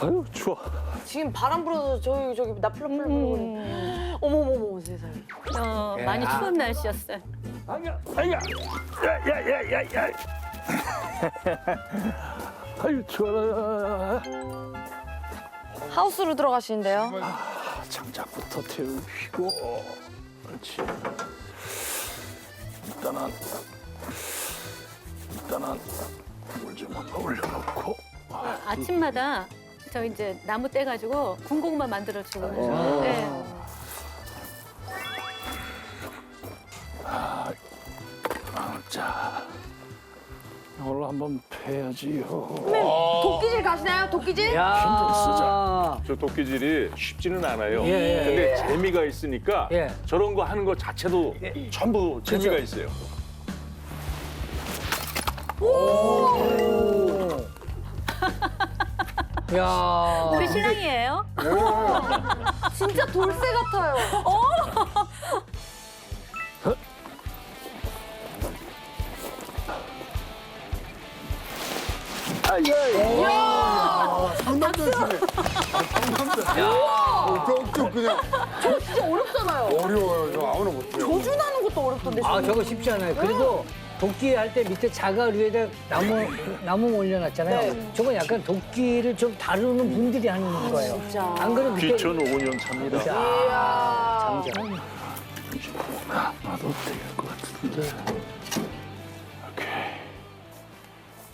아유 추워. 지금 바람 불어서 저기 나플러 불고 어머머머 세상에. 많이 추운 날씨였어요. 아야, 야야야야야. 아유 추워라. 하우스로 들어가시는데요? 장작부터 태우고. 그렇지. 일단은 물 좀 올려놓고. 아침마다 저 이제 나무 떼가지고 군고구마 만들어주고. 네. 자, 이걸로 한번 패야지요. 도끼질 가시나요? 도끼질? 힘좀 쓰자. 저 도끼질이 쉽지는 않아요. 예. 근데 재미가 있으니까 예. 저런 거 하는 거 자체도 전부 재미가 있어요. 야. 우리 신랑이에요? 진짜 돌쇠 같아요. 상남자 시네. 상남자. 쭉쭉 그냥 저 진짜 어렵잖아요. 어려워요. 저 아무나 못해요. 조준 하는 것도 어렵던데. 아, 저거 쉽지 않아요. 그래도 도끼 할 때 밑에 자갈 위에다 나무 올려놨잖아요. 저건 약간 도끼를 좀 다루는 분들이 하는 거예요. 진짜. 안 그러면 밑에 귀천 5년 차입니다. 자, 이야. 장전. 놔도 될 것 같은데.